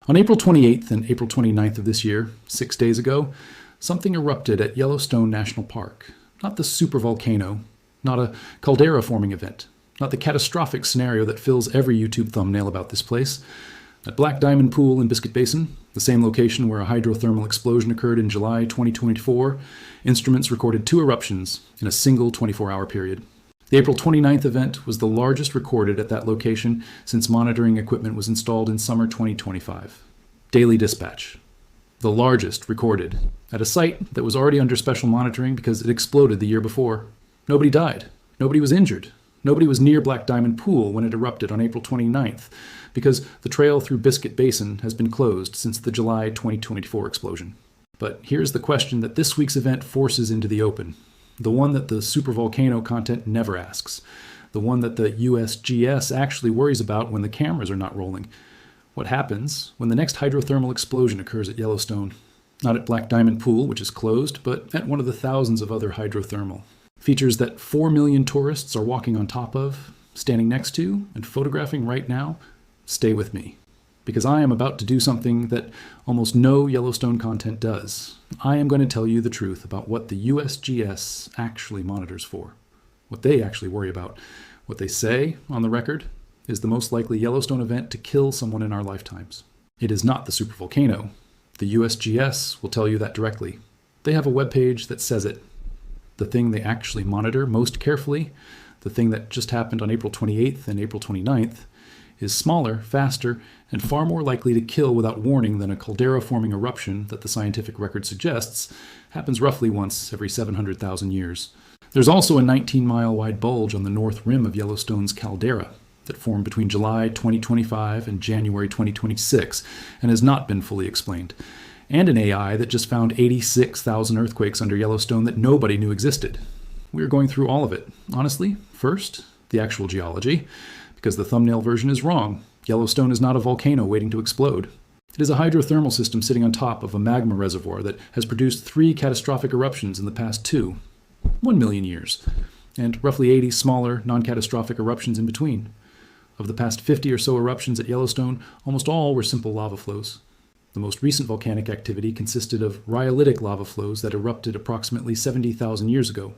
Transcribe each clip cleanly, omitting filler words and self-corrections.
On April 28th and April 29th of this year, 6 days ago, something erupted at Yellowstone National Park. Not the supervolcano, not a caldera forming event, not the catastrophic scenario that fills every YouTube thumbnail about this place. At Black Diamond Pool in Biscuit Basin, the same location where a hydrothermal explosion occurred in July 2024, instruments recorded 2 eruptions in a single 24-hour period. The April 29th event was the largest recorded at that location since monitoring equipment was installed in summer 2025. Daily dispatch. The largest recorded at a site that was already under special monitoring because it exploded the year before. Nobody died. Nobody was injured. Nobody was near Black Diamond Pool when it erupted on April 29th because the trail through Biscuit Basin has been closed since the July 2024 explosion. But here's the question that this week's event forces into the open. The one that the supervolcano content never asks. The one that the USGS actually worries about when the cameras are not rolling. What happens when the next hydrothermal explosion occurs at Yellowstone? Not at Black Diamond Pool, which is closed, but at one of the thousands of other hydrothermal. Features that 4 million tourists are walking on top of, standing next to, and photographing right now. Stay with me, because I am about to do something that almost no Yellowstone content does. I am going to tell you the truth about what the USGS actually monitors for, what they actually worry about. What they say, on the record, is the most likely Yellowstone event to kill someone in our lifetimes. It is not the supervolcano. The USGS will tell you that directly. They have a webpage that says it. The thing they actually monitor most carefully, the thing that just happened on April 28th and April 29th, is smaller, faster, and far more likely to kill without warning than a caldera-forming eruption that the scientific record suggests happens roughly once every 700,000 years. There's also a 19-mile-wide bulge on the north rim of Yellowstone's caldera that formed between July 2025 and January 2026 and has not been fully explained, and an AI that just found 86,000 earthquakes under Yellowstone that nobody knew existed. We're going through all of it. Honestly, first, the actual geology, because the thumbnail version is wrong. Yellowstone is not a volcano waiting to explode. It is a hydrothermal system sitting on top of a magma reservoir that has produced 3 catastrophic eruptions in the past 1 million years, and roughly 80 smaller, non-catastrophic eruptions in between. Of the past 50 or so eruptions at Yellowstone, almost all were simple lava flows. The most recent volcanic activity consisted of rhyolitic lava flows that erupted approximately 70,000 years ago.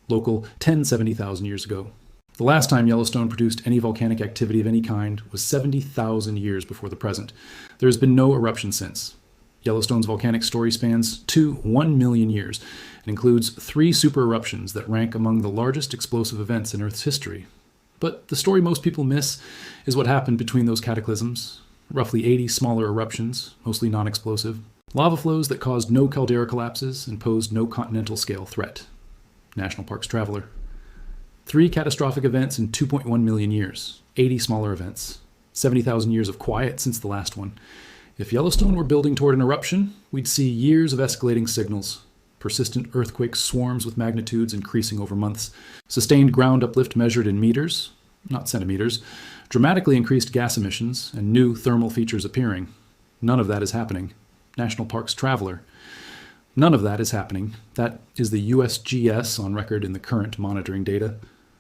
Local 1070,000 years ago. The last time Yellowstone produced any volcanic activity of any kind was 70,000 years before the present. There has been no eruption since. Yellowstone's volcanic story spans 1 million years and includes 3 super eruptions that rank among the largest explosive events in Earth's history. But the story most people miss is what happened between those cataclysms. Roughly 80 smaller eruptions, mostly non-explosive. Lava flows that caused no caldera collapses and posed no continental scale threat. National Parks Traveler. 3 catastrophic events in 2.1 million years, 80 smaller events, 70,000 years of quiet since the last one. If Yellowstone were building toward an eruption, we'd see years of escalating signals, persistent earthquake swarms with magnitudes increasing over months, sustained ground uplift measured in meters, not centimeters, dramatically increased gas emissions, and new thermal features appearing. None of that is happening. National Parks Traveler. None of that is happening. That is the USGS on record in the current monitoring data.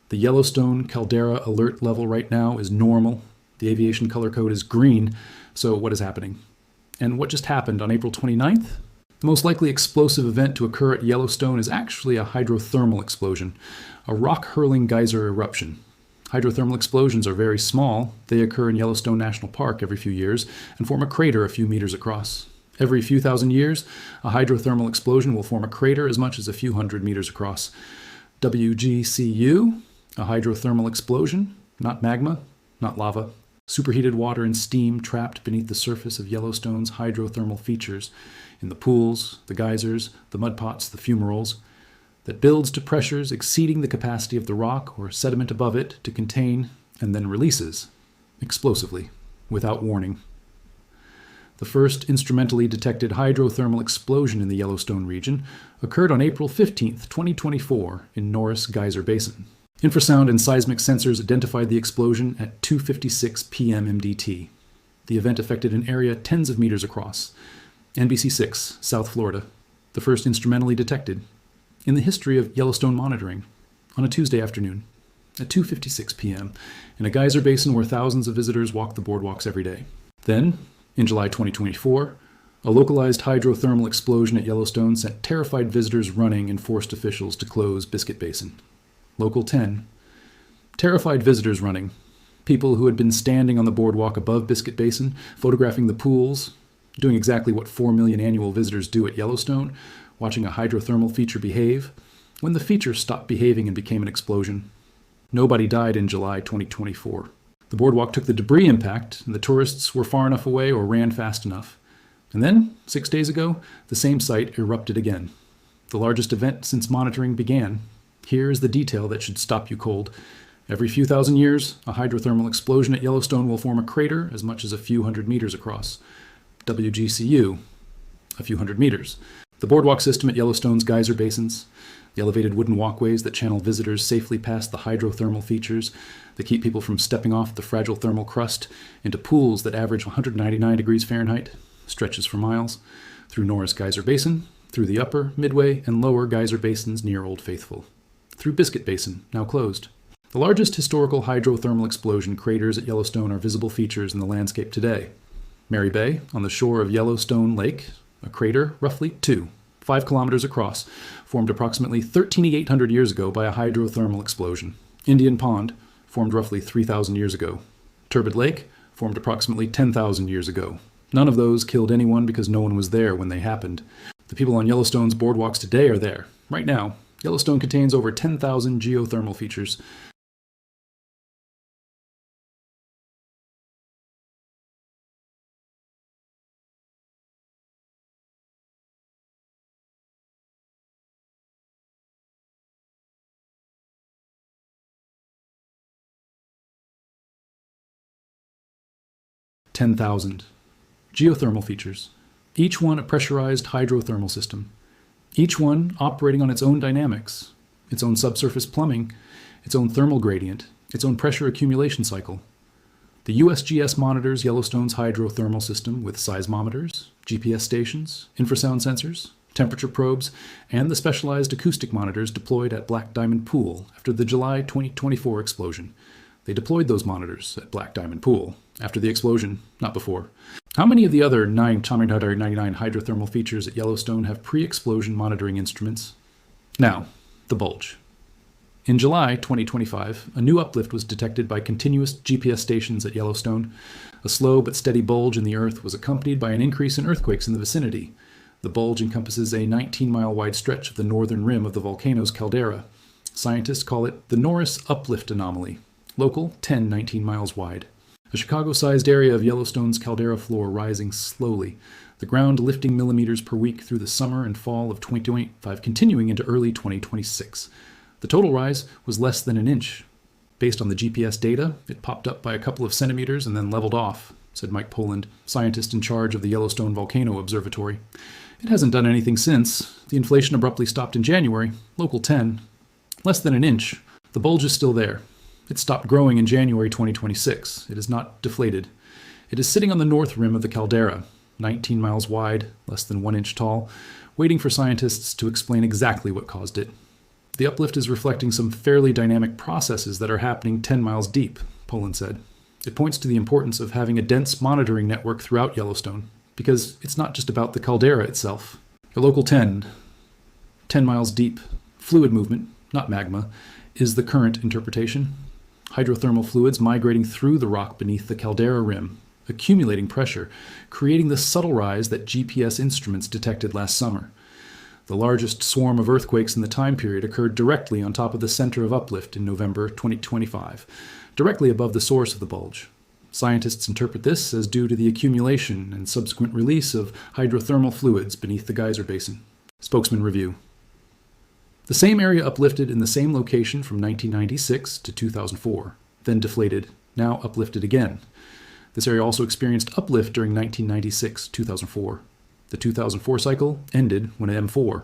The Yellowstone Caldera alert level right now is normal. The aviation color code is green. So what is happening? And what just happened on April 29th? The most likely explosive event to occur at Yellowstone is actually a hydrothermal explosion, a rock-hurling geyser eruption. Hydrothermal explosions are very small. They occur in Yellowstone National Park every few years and form a crater a few meters across. Every few thousand years, a hydrothermal explosion will form a crater as much as a few hundred meters across. WGCU, a hydrothermal explosion, not magma, not lava. Superheated water and steam trapped beneath the surface of Yellowstone's hydrothermal features, in the pools, the geysers, the mud pots, the fumaroles, that builds to pressures exceeding the capacity of the rock or sediment above it to contain, and then releases, explosively, without warning. The first instrumentally detected hydrothermal explosion in the Yellowstone region occurred on April 15, 2024, in Norris Geyser Basin. Infrasound and seismic sensors identified the explosion at 2:56 p.m. MDT. The event affected an area tens of meters across. NBC6, South Florida, the first instrumentally detected in the history of Yellowstone monitoring, on a Tuesday afternoon at 2:56 p.m. in a geyser basin where thousands of visitors walk the boardwalks every day. Then, In July 2024, a localized hydrothermal explosion at Yellowstone sent terrified visitors running and forced officials to close Biscuit Basin. Local 10. Terrified visitors running. People who had been standing on the boardwalk above Biscuit Basin, photographing the pools, doing exactly what 4 million annual visitors do at Yellowstone, watching a hydrothermal feature behave, when the feature stopped behaving and became an explosion. Nobody died in July 2024. The boardwalk took the debris impact, and the tourists were far enough away or ran fast enough. And then, 6 days ago, the same site erupted again. The largest event since monitoring began. Here is the detail that should stop you cold. Every few thousand years, a hydrothermal explosion at Yellowstone will form a crater as much as a few hundred meters across. WGCU, a few hundred meters. The boardwalk system at Yellowstone's geyser basins, the elevated wooden walkways that channel visitors safely past the hydrothermal features that keep people from stepping off the fragile thermal crust into pools that average 199 degrees Fahrenheit, stretches for miles, through Norris Geyser Basin, through the upper, midway, and lower geyser basins near Old Faithful, through Biscuit Basin, now closed. The largest historical hydrothermal explosion craters at Yellowstone are visible features in the landscape today. Mary Bay, on the shore of Yellowstone Lake, a crater roughly 5 kilometers across, formed approximately 13,800 years ago by a hydrothermal explosion. Indian Pond, formed roughly 3,000 years ago. Turbid Lake, formed approximately 10,000 years ago. None of those killed anyone because no one was there when they happened. The people on Yellowstone's boardwalks today are there. Right now, Yellowstone contains over 10,000 geothermal features. Geothermal features, each one a pressurized hydrothermal system, each one operating on its own dynamics, its own subsurface plumbing, its own thermal gradient, its own pressure accumulation cycle. The USGS monitors Yellowstone's hydrothermal system with seismometers, GPS stations, infrasound sensors, temperature probes, and the specialized acoustic monitors deployed at Black Diamond Pool after the July 2024 explosion. They deployed those monitors at Black Diamond Pool after the explosion, not before. How many of the other 999 hydrothermal features at Yellowstone have pre-explosion monitoring instruments? Now, the bulge. In July 2025, a new uplift was detected by continuous GPS stations at Yellowstone. A slow but steady bulge in the earth was accompanied by an increase in earthquakes in the vicinity. The bulge encompasses a 19-mile-wide stretch of the northern rim of the volcano's caldera. Scientists call it the Norris uplift anomaly. Local, 19 miles wide. A Chicago-sized area of Yellowstone's caldera floor rising slowly, the ground lifting millimeters per week through the summer and fall of 2025, continuing into early 2026. The total rise was less than an inch. Based on the GPS data, it popped up by a couple of centimeters and then leveled off, said Mike Poland, scientist in charge of the Yellowstone Volcano Observatory. It hasn't done anything since. The inflation abruptly stopped in January, local 10. Less than an inch. The bulge is still there. It stopped growing in January 2026. It is not deflated. It is sitting on the north rim of the caldera, 19 miles wide, less than 1 inch tall, waiting for scientists to explain exactly what caused it. The uplift is reflecting some fairly dynamic processes that are happening 10 miles deep, Poland said. It points to the importance of having a dense monitoring network throughout Yellowstone, because it's not just about the caldera itself. The local 10 miles deep, fluid movement, not magma, is the current interpretation. Hydrothermal fluids migrating through the rock beneath the caldera rim, accumulating pressure, creating the subtle rise that GPS instruments detected last summer. The largest swarm of earthquakes in the time period occurred directly on top of the center of uplift in November 2025, directly above the source of the bulge. Scientists interpret this as due to the accumulation and subsequent release of hydrothermal fluids beneath the geyser basin. Spokesman review. The same area uplifted in the same location from 1996 to 2004, then deflated, now uplifted again. This area also experienced uplift during 1996-2004. The 2004 cycle ended when M4.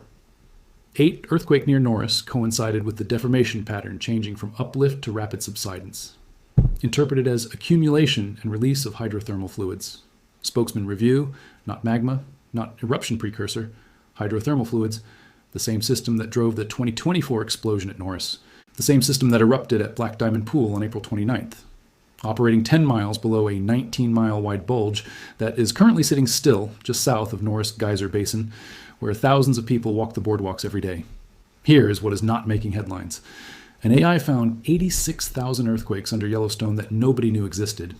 8 earthquake near Norris coincided with the deformation pattern changing from uplift to rapid subsidence, interpreted as accumulation and release of hydrothermal fluids. Spokesman review, not magma, not eruption precursor, hydrothermal fluids, the same system that drove the 2024 explosion at Norris, the same system that erupted at Black Diamond Pool on April 29th. operating 10 miles below a 19-mile wide bulge that is currently sitting still just south of Norris Geyser Basin, where thousands of people walk the boardwalks every day. Here is what is not making headlines. An AI found 86,000 earthquakes under Yellowstone that nobody knew existed.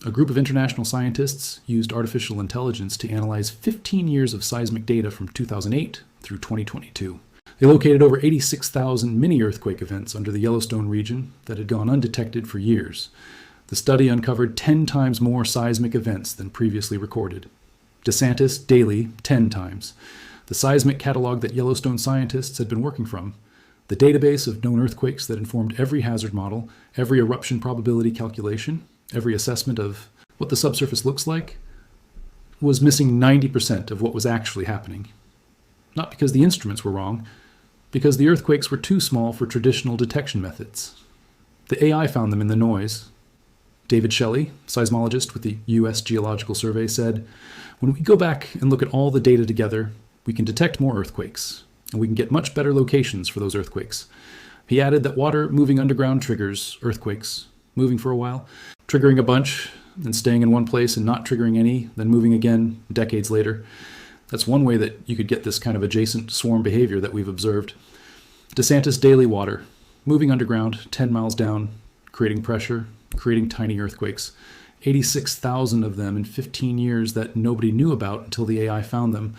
A group of international scientists used artificial intelligence to analyze 15 years of seismic data from 2008 through 2022. They located over 86,000 mini-earthquake events under the Yellowstone region that had gone undetected for years. The study uncovered 10 times more seismic events than previously recorded. DeSantis daily 10 times. The seismic catalog that Yellowstone scientists had been working from, the database of known earthquakes that informed every hazard model, every eruption probability calculation, every assessment of what the subsurface looks like, was missing 90% of what was actually happening. Not because the instruments were wrong, because the earthquakes were too small for traditional detection methods. The AI found them in the noise. David Shelley, seismologist with the U.S. Geological Survey, said, "When we go back and look at all the data together, we can detect more earthquakes, and we can get much better locations for those earthquakes." He added that water moving underground triggers earthquakes, moving for a while, triggering a bunch, then staying in one place and not triggering any, then moving again decades later. That's one way that you could get this kind of adjacent swarm behavior that we've observed. DeSantis daily water, moving underground 10 miles down, creating pressure, creating tiny earthquakes. 86,000 of them in 15 years that nobody knew about until the AI found them.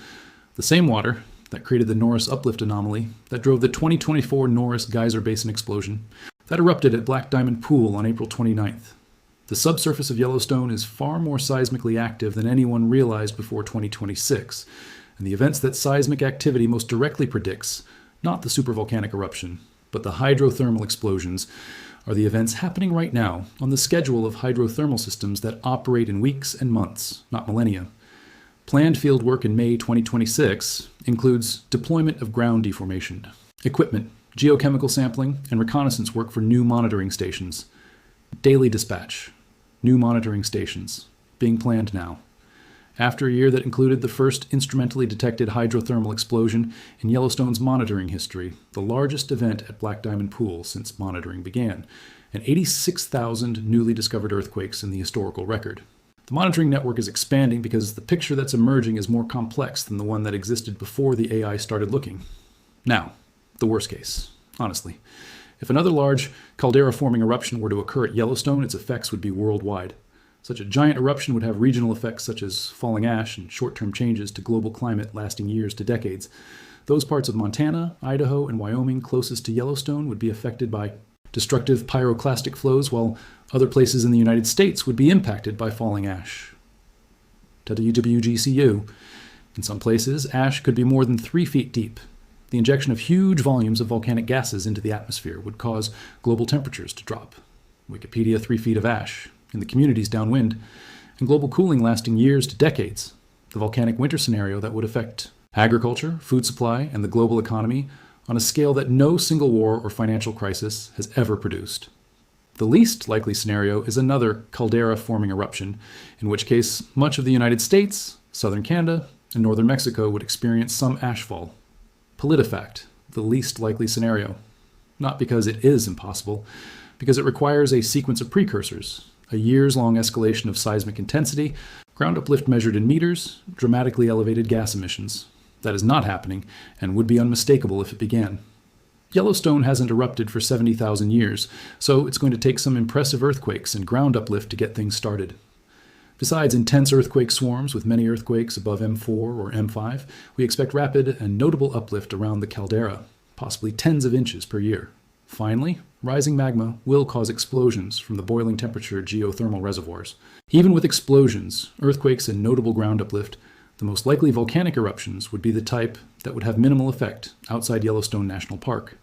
The same water that created the Norris uplift anomaly that drove the 2024 Norris Geyser Basin explosion that erupted at Black Diamond Pool on April 29th. The subsurface of Yellowstone is far more seismically active than anyone realized before 2026, and the events that seismic activity most directly predicts, not the supervolcanic eruption, but the hydrothermal explosions, are the events happening right now on the schedule of hydrothermal systems that operate in weeks and months, not millennia. Planned field work in May 2026 includes deployment of ground deformation, equipment, geochemical sampling, and reconnaissance work for new monitoring stations. Daily dispatch, new monitoring stations, being planned now. After a year that included the first instrumentally detected hydrothermal explosion in Yellowstone's monitoring history, the largest event at Black Diamond Pool since monitoring began, and 86,000 newly discovered earthquakes in the historical record. The monitoring network is expanding because the picture that's emerging is more complex than the one that existed before the AI started looking. Now, the worst case, honestly. If another large caldera-forming eruption were to occur at Yellowstone, its effects would be worldwide. Such a giant eruption would have regional effects such as falling ash and short-term changes to global climate lasting years to decades. Those parts of Montana, Idaho, and Wyoming closest to Yellowstone would be affected by destructive pyroclastic flows, while other places in the United States would be impacted by falling ash. WWGCU. In some places, ash could be more than 3 feet deep. The injection of huge volumes of volcanic gases into the atmosphere would cause global temperatures to drop. Wikipedia 3 feet of ash in the communities downwind, and global cooling lasting years to decades. The volcanic winter scenario that would affect agriculture, food supply, and the global economy on a scale that no single war or financial crisis has ever produced. The least likely scenario is another caldera-forming eruption, in which case much of the United States, southern Canada, and northern Mexico would experience some ashfall. PolitiFact, the least likely scenario. Not because it is impossible, because it requires a sequence of precursors, a years-long escalation of seismic intensity, ground uplift measured in meters, dramatically elevated gas emissions. That is not happening, and would be unmistakable if it began. Yellowstone hasn't erupted for 70,000 years, so it's going to take some impressive earthquakes and ground uplift to get things started. Besides intense earthquake swarms with many earthquakes above M4 or M5, we expect rapid and notable uplift around the caldera, possibly tens of inches per year. Finally, rising magma will cause explosions from the boiling temperature geothermal reservoirs. Even with explosions, earthquakes, and notable ground uplift, the most likely volcanic eruptions would be the type that would have minimal effect outside Yellowstone National Park.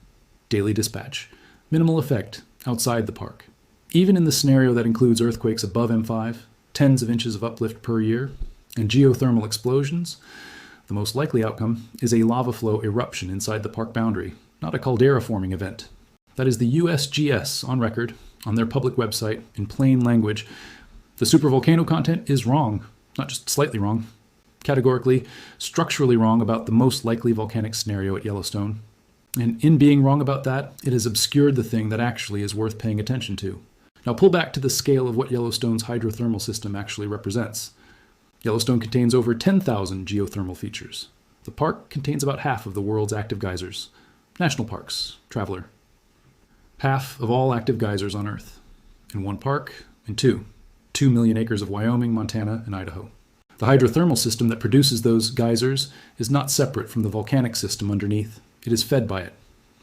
Daily dispatch. Minimal effect outside the park. Even in the scenario that includes earthquakes above M5, tens of inches of uplift per year, and geothermal explosions, the most likely outcome is a lava flow eruption inside the park boundary, not a caldera-forming event. That is the USGS on record, on their public website, in plain language. The supervolcano content is wrong, not just slightly wrong. Categorically, structurally wrong about the most likely volcanic scenario at And in being wrong about that, it has obscured the thing that actually is worth paying attention to. Now pull back to the scale of what Yellowstone's hydrothermal system actually represents. Yellowstone contains over 10,000 geothermal features. The park contains about half of the world's active geysers. National parks, traveler. Half of all active geysers on Earth. In one park, in two. 2 million acres of Wyoming, Montana, and Idaho. The hydrothermal system that produces those geysers is not separate from the volcanic system underneath. It is fed by it.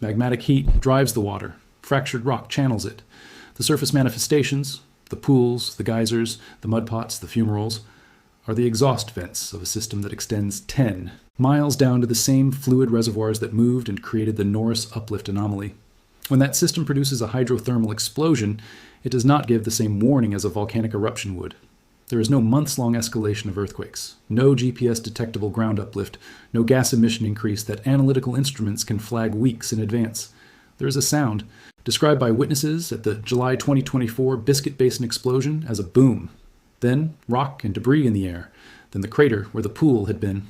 Magmatic heat drives the water. Fractured rock channels it. The surface manifestations, the pools, the geysers, the mudpots, the fumaroles, are the exhaust vents of a system that extends 10 miles down to the same fluid reservoirs that moved and created the Norris uplift anomaly. When that system produces a hydrothermal explosion, it does not give the same warning as a volcanic eruption would. There is no months-long escalation of earthquakes, no GPS-detectable ground uplift, no gas emission increase that analytical instruments can flag weeks in advance. There is a sound, described by witnesses at the July 2024 Biscuit Basin explosion as a boom. Then rock and debris in the air, then the crater where the pool had been.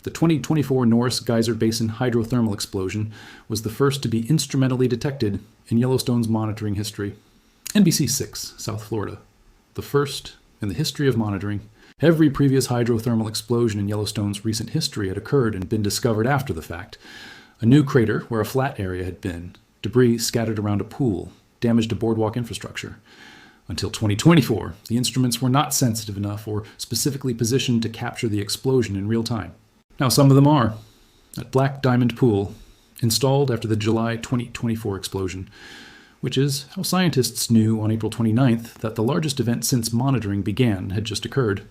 The 2024 Norris Geyser Basin hydrothermal explosion was the first to be instrumentally detected in Yellowstone's monitoring history. NBC 6, South Florida. The first in the history of monitoring. Every previous hydrothermal explosion in Yellowstone's recent history had occurred and been discovered after the fact. A new crater where a flat area had been, debris scattered around a pool, damage to boardwalk infrastructure. Until 2024, the instruments were not sensitive enough or specifically positioned to capture the explosion in real time. Now some of them are. At Black Diamond Pool, installed after the July 2024 explosion, which is how scientists knew on April 29th that the largest event since monitoring began had just occurred.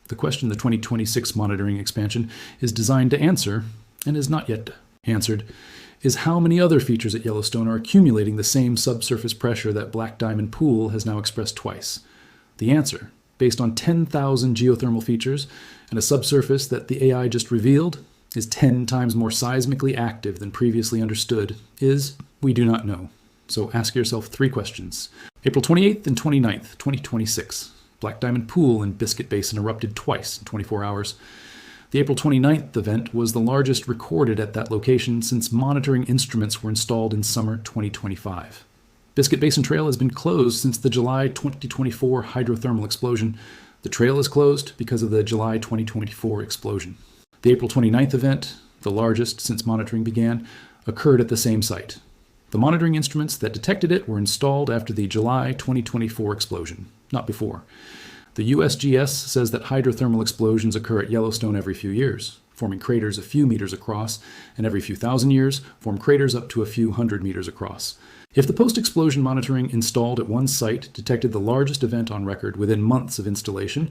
The question the 2026 monitoring expansion is designed to answer, and is not yet answered, is how many other features at Yellowstone are accumulating the same subsurface pressure that Black Diamond Pool has now expressed twice. The answer, based on 10,000 geothermal features and a subsurface that the AI just revealed is 10 times more seismically active than previously understood, is we do not know. So ask yourself 3 questions. April 28th and 29th, 2026. Black Diamond Pool in Biscuit Basin erupted twice in 24 hours. The April 29th event was the largest recorded at that location since monitoring instruments were installed in summer 2025. Biscuit Basin Trail has been closed since the July 2024 hydrothermal explosion. The trail is closed because of the July 2024 explosion. The April 29th event, the largest since monitoring began, occurred at the same site. The monitoring instruments that detected it were installed after the July 2024 explosion, not before. The USGS says that hydrothermal explosions occur at Yellowstone every few years, forming craters a few meters across, and every few thousand years form craters up to a few hundred meters across. If the post-explosion monitoring installed at one site detected the largest event on record within months of installation,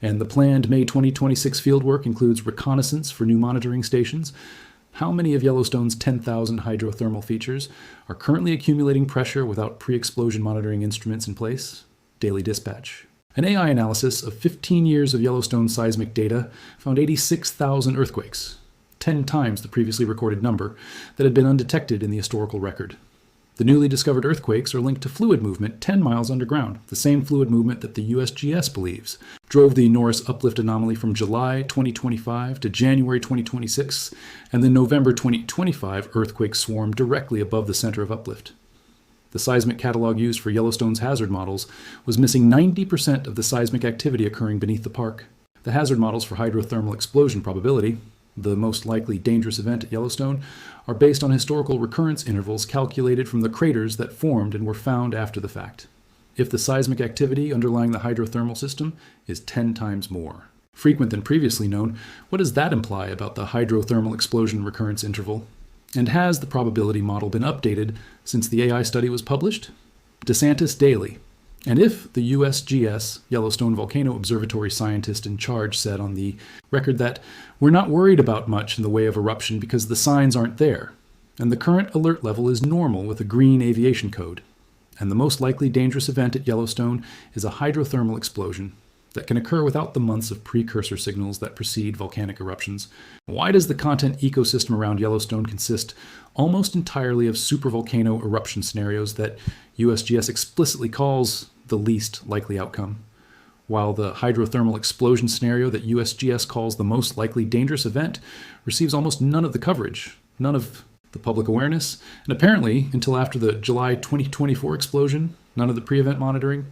and the planned May 2026 fieldwork includes reconnaissance for new monitoring stations, how many of Yellowstone's 10,000 hydrothermal features are currently accumulating pressure without pre-explosion monitoring instruments in place? Daily dispatch. An AI analysis of 15 years of Yellowstone seismic data found 86,000 earthquakes, 10 times the previously recorded number, that had been undetected in the historical record. The newly discovered earthquakes are linked to fluid movement 10 miles underground, the same fluid movement that the USGS believes drove the Norris uplift anomaly from July 2025 to January 2026, and the November 2025 earthquake swarm directly above the center of uplift. The seismic catalog used for Yellowstone's hazard models was missing 90% of the seismic activity occurring beneath the park. The hazard models for hydrothermal explosion probability, the most likely dangerous event at Yellowstone, are based on historical recurrence intervals calculated from the craters that formed and were found after the fact. If the seismic activity underlying the hydrothermal system is 10 times more frequent than previously known, what does that imply about the hydrothermal explosion recurrence interval? And has the probability model been updated since the AI study was published? DeSantis Daily. And if the USGS Yellowstone Volcano Observatory scientist in charge said on the record that we're not worried about much in the way of eruption because the signs aren't there, and the current alert level is normal with a green aviation code, and the most likely dangerous event at Yellowstone is a hydrothermal explosion that can occur without the months of precursor signals that precede volcanic eruptions, why does the content ecosystem around Yellowstone consist almost entirely of supervolcano eruption scenarios that USGS explicitly calls the least likely outcome, while the hydrothermal explosion scenario that USGS calls the most likely dangerous event receives almost none of the coverage, none of the public awareness, and apparently, until after the July 2024 explosion, None of the pre-event monitoring?